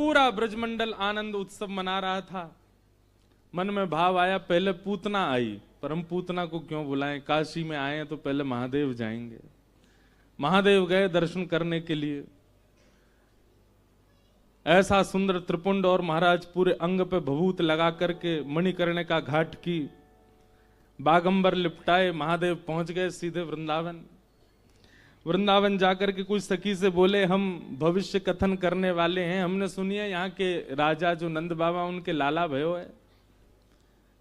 पूरा ब्रजमंडल आनंद उत्सव मना रहा था। मन में भाव आया, पहले पूतना आई, पर हम पूतना को क्यों बुलाएं, काशी में आए हैं तो पहले महादेव जाएंगे। महादेव गए दर्शन करने के लिए। ऐसा सुंदर त्रिपुंड, और महाराज पूरे अंग पे भभूत लगा करके मणिकर्णिका घाट की बागंबर लिपटाए महादेव पहुंच गए सीधे वृंदावन। वृंदावन जाकर के कुछ सखी से बोले, हम भविष्य कथन करने वाले हैं, हमने सुनी है यहाँ के राजा जो नंद बाबा उनके लाला भयो है,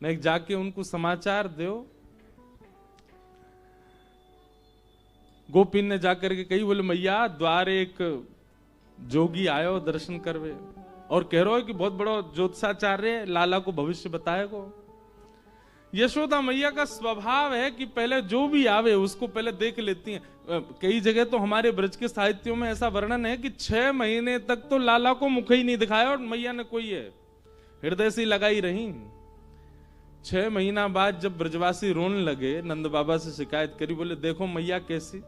नहीं जाके उनको समाचार दो। गोपी ने जाकर के कही, बोले मैया द्वार एक जोगी आयो दर्शन करवे, और कह रहा है कि बहुत बड़ा ज्योतिषाचार्य लाला को भविष्य बताएगो। यशोदा मैया का स्वभाव है कि पहले जो भी आवे उसको पहले देख लेती हैं। कई जगह तो हमारे ब्रज के साहित्यों में ऐसा वर्णन है कि 6 महीने तक तो लाला को मुख ही नहीं दिखाया, और मैया ने कोई है हृदय से लगाई रही। 6 महीना बाद जब ब्रजवासी रोने लगे, नंद बाबा से शिकायत करी, बोले देखो मैया कैसी,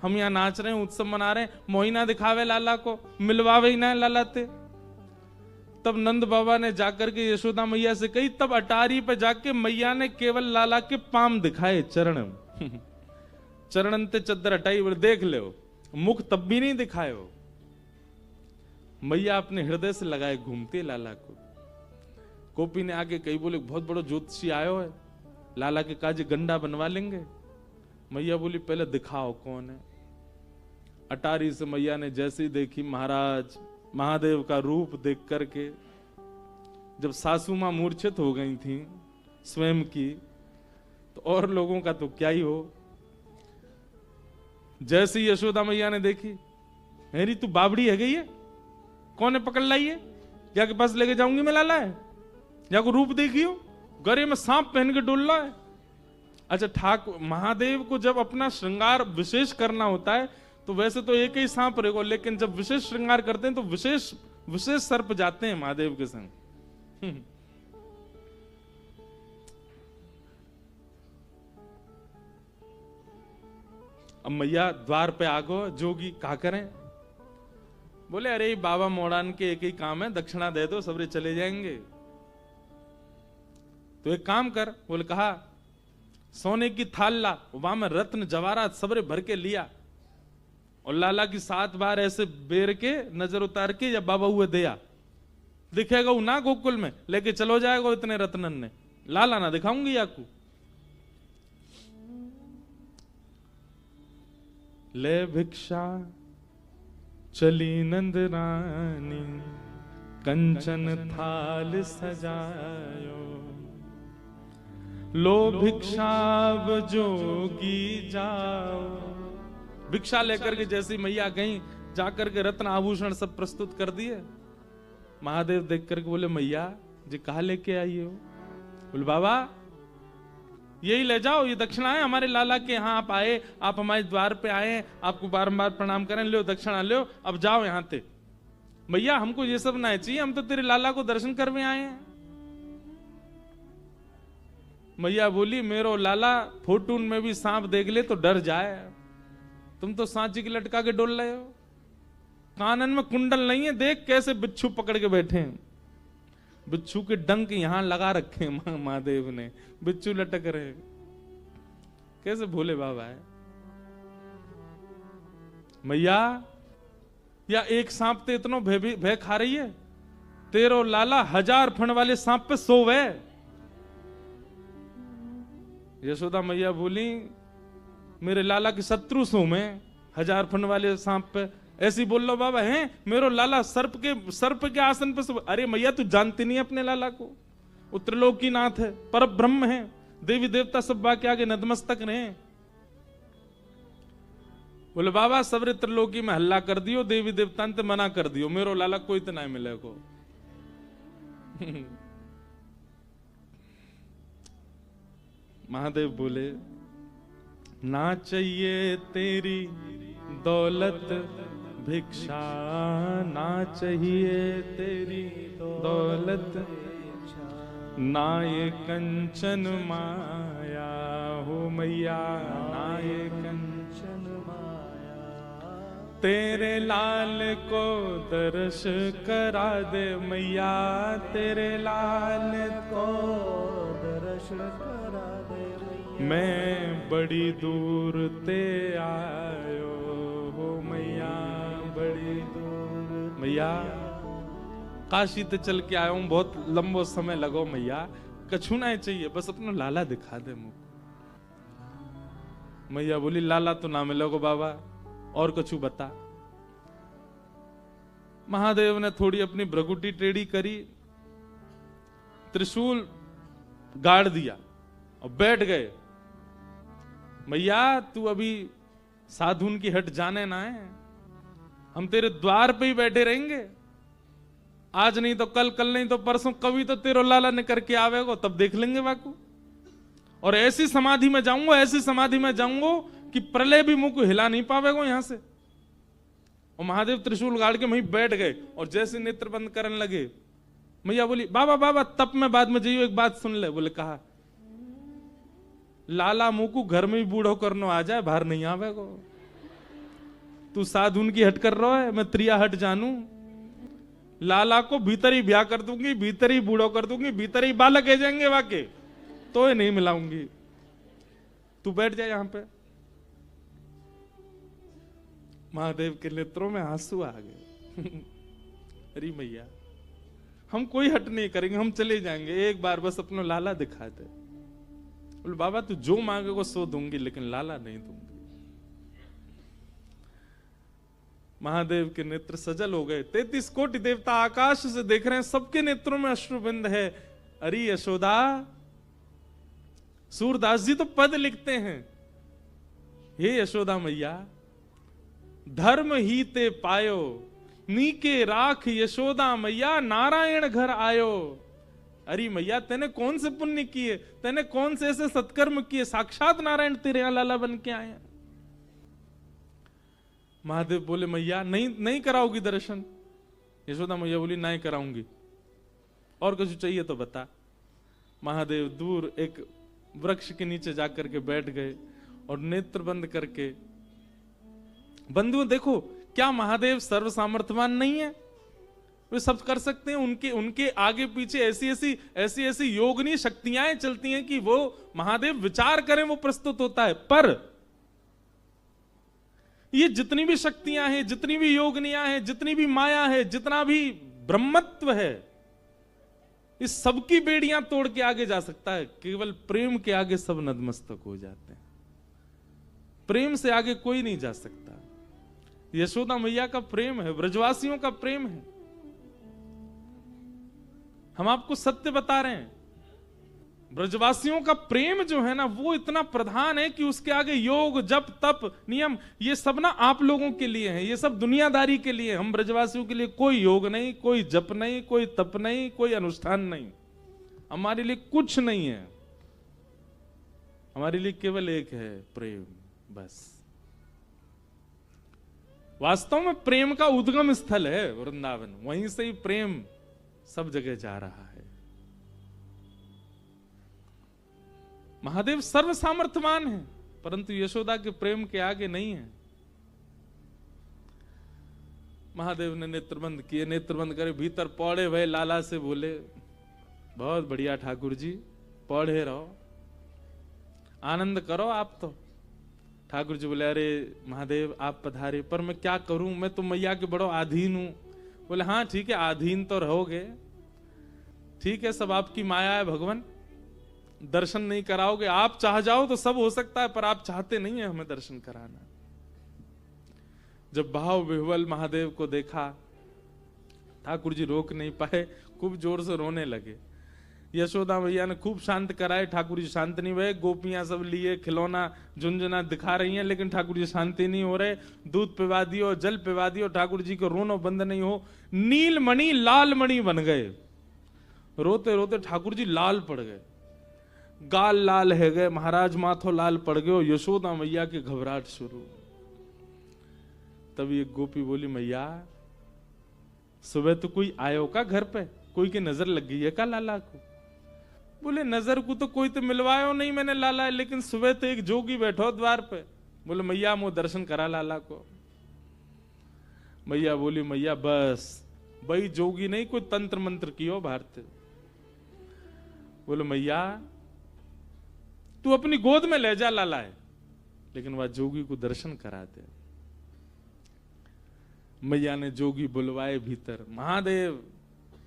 हम यहाँ नाच रहे हैं, उत्सव मना रहे हैं, मोहिना दिखावे लाला को, मिलवावे ही ना लाला ते। तब नंद बाबा ने जाकर के यशोदा मैया से कही, तब अटारी पे जाके मैया ने केवल लाला के पाम दिखाए, चरण चरणन ते चद्दर हटाई, बोले देख ले, मुख तब भी नहीं दिखाए हो। मैया अपने हृदय से लगाए घूमते लाला को। गोपी ने आगे कही, बोले बहुत बड़ो ज्योतिषी आयो है, लाला के काज गंडा बनवा लेंगे। मैया बोली पहले दिखाओ कौन है। अटारी से मैया ने जैसी देखी महाराज महादेव का रूप देख करके, जब सासू मां मूर्छित हो गई थी स्वयं की, तो और लोगों का तो क्या ही हो। जैसी यशोदा मैया ने देखी, मेरी तू बाबड़ी है गई है, कौन है पकड़ लाई है, जाके पास लेके जाऊंगी मैं लाला है, जाको रूप देखी हो, गले में सांप पहन के डोल रहा है। अच्छा ठाकुर महादेव को जब अपना श्रृंगार विशेष करना होता है तो वैसे तो एक ही सांप रहेगा, लेकिन जब विशेष श्रृंगार करते हैं तो विशेष सर्प जाते हैं महादेव के संग। अब मैया द्वार पे आगो, जोगी क्या करें। बोले अरे बाबा मोड़ान के एक ही काम है, दक्षिणा दे दो सबरे चले जाएंगे। तो एक काम कर, बोले कहा सोने की थाल ला, वहां में रत्न जवाहरात सबरे भर के लिया, और लाला की 7 बार ऐसे बेर के नजर उतार के जब बाबा हुए दिया, दिखेगा वो ना गोकुल में, लेके चलो जाएगा इतने रत्नन ने, लाला ना दिखाऊंगी आपको। ले भिक्षा चली नंद रानी, कंचन थाल सजायो, लो भिक्षाव जोगी जाओ। भिक्षा लेकर के जैसी मैया गई, जाकर के रत्न आभूषण सब प्रस्तुत कर दिए। महादेव देख करके बोले मैया जी कहा लेके आई हो। बोले बाबा यही ले जाओ, ये दक्षिणा है हमारे लाला के यहाँ आप आए, आप हमारे द्वार पे आए, आपको बारंबार प्रणाम करें, लो दक्षिणा लो, अब जाओ यहाँ ते। मैया हमको ये सब ना चाहिए, हम तो तेरे लाला को दर्शन करने आए हैं। मैया बोली मेरो लाला फोटून में भी सांप देख ले तो डर जाए, तुम तो सांची की लटका के डोल रहे हो, कानन में कुंडल नहीं है, देख कैसे बिच्छू पकड़ के बैठे हैं, बिच्छू के डंक यहां लगा रखे हैं महादेव ने, बिच्छू लटक रहे, कैसे भोले बाबा है। मैया या एक सांप ते इतना भय खा रही है, तेरो लाला 1000 फण वाले सांप पे सोवे। यशोदा मैया बोली मेरे लाला के शत्रु सो मैं, 1000 फण वाले सांप पे ऐसी बोल लो बाबा हैं, मेरो लाला सर्प के आसन पे सो। अरे मैया तू जानती नहीं अपने लाला को, वो त्रिलोकीनाथ है, पर ब्रह्म है, देवी देवता सब बाकी आगे नतमस्तक रहे। बोले बाबा सबरे त्रिलोकी में हल्ला कर दियो, देवी देवता ने मना कर दियो, मेरो लाला कोई तो नहीं मिले को। महादेव बोले ना चाहिए तेरी दौलत भिक्षा, ना चाहिए तेरी दौलत, ना ये कंचन माया हो मैया, ना ये कंचन माया, तेरे लाल को दर्श करा दे मैया, तेरे लाल को दर्श करा दे मैया। मैं बड़ी दूर ते आयो हो मैया, बड़ी दूर मैया काशी ते चल के आया हूं, बहुत लंबो समय लगो मैया, कछु ना चाहिए, बस अपना लाला दिखा दे मुझको। मैया बोली लाला तो ना मिलोगे बाबा, और कछु बता। महादेव ने थोड़ी अपनी भ्रगुटी टेढ़ी करी, त्रिशूल गाड़ दिया और बैठ गए। मैया तू अभी साधुन की हट जाने ना है, हम तेरे द्वार पे ही बैठे रहेंगे, आज नहीं तो कल, कल नहीं तो परसों, कभी तो तेरो लाला निकर के आवेगो, तब देख लेंगे बाकू। और ऐसी समाधि में जाऊंगा, ऐसी समाधि में जाऊंगा कि प्रलय भी मुंह को हिला नहीं पावेगो यहां से। और महादेव त्रिशूल गाड़ के वहीं बैठ गए और जैसे नेत्र बंद करने लगे, मैया बोली बाबा बाबा तब में बाद में जाइयो, एक बात सुन ले। बोले कहा लाला मुंह को घर में ही बूढ़ो करनो आ जाए, बाहर नहीं आवेगो। तू साधुन की हट कर रहा है, मैं त्रिया हट जानू। लाला को भीतर ही ब्याह कर दूंगी, भीतर ही बूढ़ो कर दूंगी, भीतर ही बालक आ जाएंगे वाके, तो ये नहीं मिलाऊंगी। तू बैठ जाए यहां पे। महादेव के नेत्रों में आंसू आ गए। अरे मैया हम कोई हट नहीं करेंगे, हम चले जाएंगे, एक बार बस अपना लाला दिखा दे। बोले बाबा तू जो मांगेगा सो दूंगी, लेकिन लाला नहीं दूंगी। महादेव के नेत्र सजल हो गए। 33 कोटि देवता आकाश से देख रहे हैं, सबके नेत्रों में अश्रुबिंद है। अरे यशोदा, सूरदास जी तो पद लिखते हैं, हे यशोदा मैया धर्म ही ते पायो, नीके राख यशोदा मैया, नारायण घर आयो। अरे मैया तेने कौन से पुण्य किए, तेने कौन से ऐसे सत्कर्म किए, साक्षात नारायण तेरे यहां लाला बन के आए। महादेव बोले मैया नहीं कराओगी दर्शन। यशोदा मैया बोली नहीं कराऊंगी, और कुछ चाहिए तो बता। महादेव दूर एक वृक्ष के नीचे जाकर के बैठ गए और नेत्र बंद करके। बंधुओं देखो, क्या महादेव सर्व सामर्थ्यवान नहीं है? वे सब कर सकते हैं। उनके आगे पीछे ऐसी ऐसी योगनी शक्तियां चलती हैं कि वो महादेव विचार करें वो प्रस्तुत होता है। पर ये जितनी भी शक्तियां हैं, जितनी भी योगनियां हैं, जितनी भी माया है, जितना भी ब्रह्मत्व है, इस सबकी बेड़ियां तोड़ के आगे जा सकता है। केवल प्रेम के आगे सब नतमस्तक हो जाते हैं। प्रेम से आगे कोई नहीं जा सकता। यशोदा मैया का प्रेम है, ब्रजवासियों का प्रेम है। हम आपको सत्य बता रहे हैं, ब्रजवासियों का प्रेम जो है ना, वो इतना प्रधान है कि उसके आगे योग, जप, तप, नियम, ये सब ना आप लोगों के लिए है, ये सब दुनियादारी के लिए। हम ब्रजवासियों के लिए कोई योग नहीं, कोई जप नहीं, कोई तप नहीं, कोई अनुष्ठान नहीं, हमारे लिए कुछ नहीं है। हमारे लिए केवल एक है, प्रेम, बस। वास्तव में प्रेम का उद्गम स्थल है वृंदावन, वहीं से ही प्रेम सब जगह जा रहा है। महादेव सर्व सामर्थ्यवान है, परंतु यशोदा के प्रेम के आगे नहीं है। महादेव ने नेत्रबंद किए, नेत्रबंद करे, भीतर पौड़े भय लाला से बोले बहुत बढ़िया ठाकुर जी, पौड़े रहो, आनंद करो आप तो। ठाकुर जी बोले अरे महादेव आप पधारे, पर मैं क्या करूं, मैं तो मैया के बड़ो आधीन हूं। बोले हाँ ठीक है, आधीन तो रहोगे, ठीक है, सब आपकी माया है भगवान, दर्शन नहीं कराओगे, आप चाह जाओ तो सब हो सकता है, पर आप चाहते नहीं है हमें दर्शन कराना। जब भाव विह्वल महादेव को देखा, ठाकुर जी रोक नहीं पाए, खूब जोर से रोने लगे। यशोदा मैया ने खूब शांत कराए, ठाकुर जी शांत नहीं हुए। गोपियां सब लिए खिलौना झुंझुना दिखा रही हैं, लेकिन ठाकुर जी शांति नहीं हो रहे। दूध पिवा दियो, जल पिवा दियो, ठाकुर जी को रोनो बंद नहीं हो। नील मणि लाल मणि बन गए, रोते रोते ठाकुर जी लाल पड़ गए, गाल लाल है गए, महाराज माथो लाल पड़ गए। यशोदा मैया की घबराहट शुरू। तभी एक गोपी बोली मैया सुबह तो कोई आयो का घर पे, कोई की नजर लग गई है का लाला को? बोले नजर को तो कोई तो मिलवायो नहीं मैंने लाला, लेकिन सुबह तो एक जोगी बैठो द्वार पे। बोले मैया मुझे दर्शन करा लाला को। मैया बोली मैया बस भाई जोगी नहीं कोई तंत्र मंत्र कियो भारत। बोलो मैया तू अपनी गोद में ले जा लाला है, लेकिन वह जोगी को दर्शन करा दे। मैया ने जोगी बुलवाए भीतर, महादेव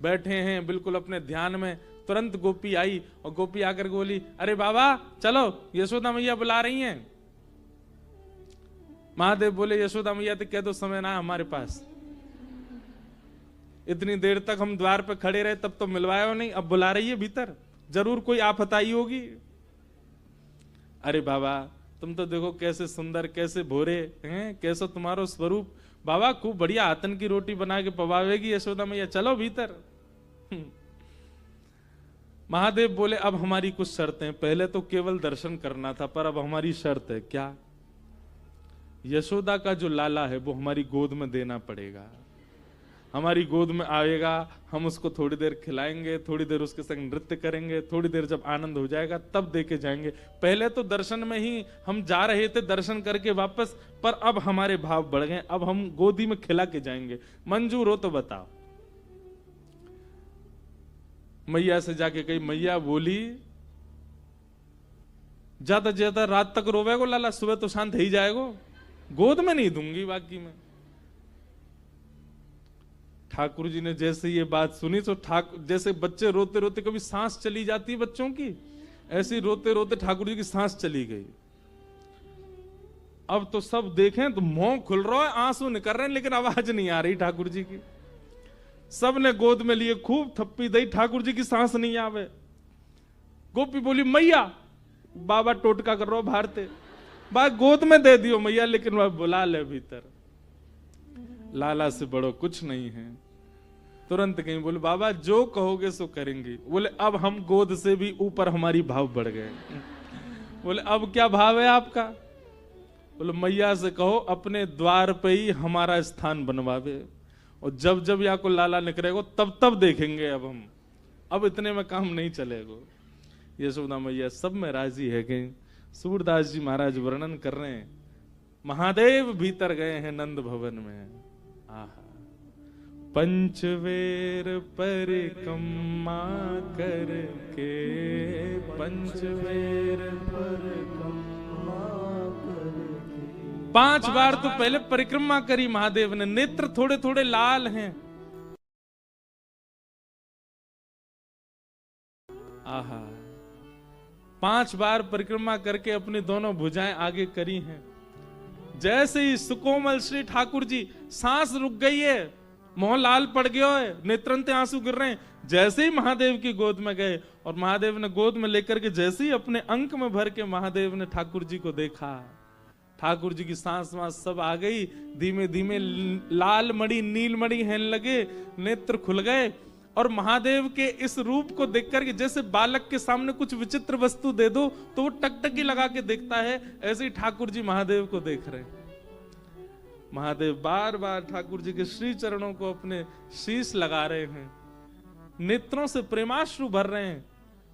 बैठे हैं बिल्कुल अपने ध्यान में। तुरंत गोपी आई और गोपी आकर के बोली अरे बाबा चलो यशोदा मैया बुला रही हैं। महादेव बोले यशोदा मैया तो कह दो समय ना हमारे पास, इतनी देर तक हम द्वार पे खड़े रहे तब तो मिलवाया नहीं, अब बुला रही है भीतर, जरूर कोई आफत आई होगी। अरे बाबा तुम तो देखो कैसे सुंदर कैसे भोरे हैं, कैसा तुम्हारो स्वरूप, बाबा खूब बढ़िया आतन की रोटी बना के पवावेगी यशोदा मैया, चलो भीतर। महादेव बोले अब हमारी कुछ शर्तें, पहले तो केवल दर्शन करना था पर अब हमारी शर्त है। क्या? यशोदा का जो लाला है वो हमारी गोद में देना पड़ेगा, हमारी गोद में आएगा, हम उसको थोड़ी देर खिलाएंगे, थोड़ी देर उसके संग नृत्य करेंगे, थोड़ी देर जब आनंद हो जाएगा तब देके जाएंगे। पहले तो दर्शन में ही हम जा रहे थे दर्शन करके वापस, पर अब हमारे भाव बढ़ गए, अब हम गोदी में खिला के जाएंगे, मंजूर हो तो बताओ। मैया से जाके कही, मैया बोली ज्यादा ज्यादा रात तक रोवेगो लाला, सुबह तो शांत ही जाएगो, गोद में नहीं दूंगी बाकी में। ठाकुर जी ने जैसे ये बात सुनी तो जैसे बच्चे रोते रोते कभी सांस चली जाती है बच्चों की, ऐसे रोते रोते ठाकुर जी की सांस चली गई। अब तो सब देखें तो मुंह खुल रहा है, आंसू निकल रहे हैं, लेकिन आवाज नहीं आ रही ठाकुर जी की। सब ने गोद में लिए, खूब थप्पी दी, ठाकुर जी की सांस नहीं आवे। गोपी बोली मैया, बाबा टोटका कर रहा हो भारते, बा गोद में दे दियो मैया, लेकिन वह बुला ले भीतर, लाला से बड़ो कुछ नहीं है। तुरंत कहीं बोले बाबा जो कहोगे सो करेंगे। बोले अब हम गोद से भी ऊपर हमारी भाव बढ़ गए। बोले अब क्या भाव है आपका? बोले मैया से कहो अपने द्वार पे ही हमारा स्थान बनवावे, और जब जब या को लाला निकलेगा तब तब देखेंगे, अब हम अब इतने में काम नहीं चलेगा। यशोदा मैया सब में राजी है कि सूरदास जी महाराज वर्णन कर रहे हैं, महादेव भीतर गए हैं नंद भवन में। आहा, पंचवेर परिक्रमा करके, पंचवेर परिक्रमा करके, 5 बार तो पहले परिक्रमा करी महादेव ने, नेत्र थोड़े थोड़े लाल हैं। आहा, 5 बार परिक्रमा करके अपनी दोनों भुजाएं आगे करी हैं। जैसे ही सुकोमल श्री ठाकुर जी, सांस रुक गई है, मोह लाल पड़ गया है, नेत्रंते आंसू गिर रहे हैं, जैसे ही महादेव की गोद में गए और महादेव ने गोद में लेकर के जैसे ही अपने अंक में भर के महादेव ने ठाकुर जी को देखा, ठाकुर जी की सांस वांस सब आ गई, धीमे धीमे लाल मणि नील मणि हेन लगे, नेत्र खुल गए, और महादेव के इस रूप को देख करके जैसे बालक के सामने कुछ विचित्र वस्तु दे दो तो वो टकटकी लगा के देखता है, ऐसे ही ठाकुर जी महादेव को देख रहे हैं। महादेव बार बार ठाकुर जी के श्री चरणों को अपने शीश लगा रहे हैं, नेत्रों से प्रेमाश्रु भर रहे हैं,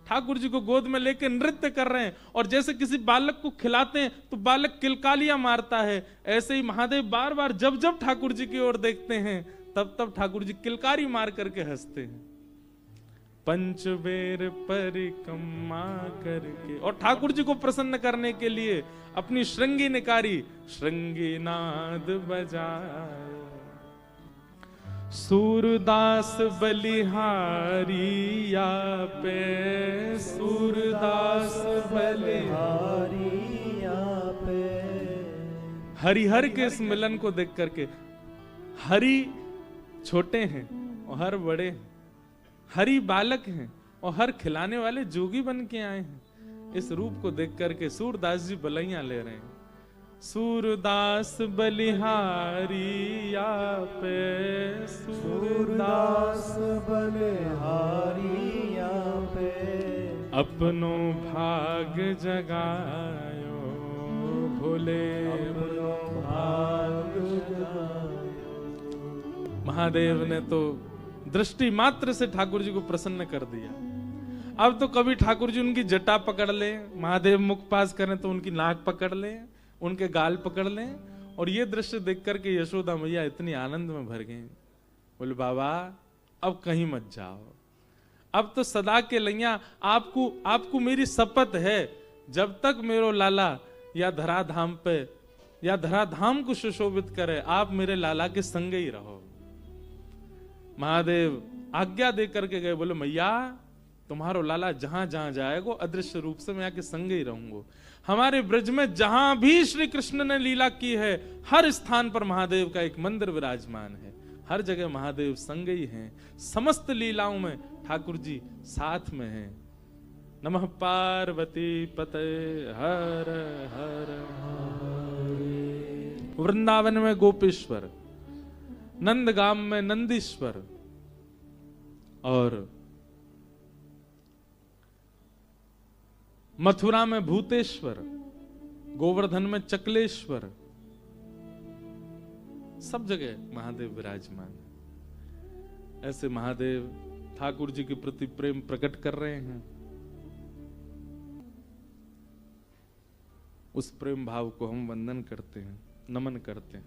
ठाकुर जी को गोद में लेकर नृत्य कर रहे हैं, और जैसे किसी बालक को खिलाते हैं तो बालक किलकालियां मारता है, ऐसे ही महादेव बार बार जब जब ठाकुर जी की ओर देखते हैं तब तब ठाकुर जी किलकारी मार करके हंसते हैं। पंचवेर परिक्रमा करके, और ठाकुर जी को प्रसन्न करने के लिए अपनी श्रृंगी निकारी, श्रृंगी नाद बजाए, सूरदास बलिहारी या पे, सूरदास बलिहारी या पे। हरिहर के इस मिलन को देख करके, हरि छोटे हैं और हर बड़े हैं, हरि बालक हैं और हर खिलाने वाले जोगी बन के आए हैं, इस रूप को देख करके सूरदास जी बलैया ले रहे हैं। सूरदास बलिहारी या पे, सूरदास बलिहारी या पे, अपनो भाग जगायो भोले, अपनो भाग जगायो। महादेव ने तो दृष्टि मात्र से ठाकुर जी को प्रसन्न कर दिया। अब तो कभी ठाकुर जी उनकी जटा पकड़ ले, महादेव मुख पास करें तो उनकी नाक पकड़ ले, उनके गाल पकड़ लें, और ये दृश्य देख करके यशोदा मैया इतनी आनंद में भर गई, बोले बाबा अब कहीं मत जाओ, अब तो सदा के लैया आपको मेरी शपथ है, जब तक मेरो लाला या धराधाम पे या धराधाम को सुशोभित करे, आप मेरे लाला के संग ही रहो। महादेव आज्ञा दे करके गए, बोले मैया तुम्हारो लाला जहां जहां जाएगो अदृश्य रूप से मैं आके संग ही रहूंगो। हमारे ब्रज में जहां भी श्री कृष्ण ने लीला की है, हर स्थान पर महादेव का एक मंदिर विराजमान है, हर जगह महादेव संग ही हैं, समस्त लीलाओं में ठाकुर जी साथ में हैं। नमः पार्वती पते हर हर महादेव। वृंदावन में गोपेश्वर, नंदगाम में नंदीश्वर, और मथुरा में भूतेश्वर, गोवर्धन में चकलेश्वर, सब जगह महादेव विराजमान है। ऐसे महादेव ठाकुर जी के प्रति प्रेम प्रकट कर रहे हैं। उस प्रेम भाव को हम वंदन करते हैं, नमन करते हैं।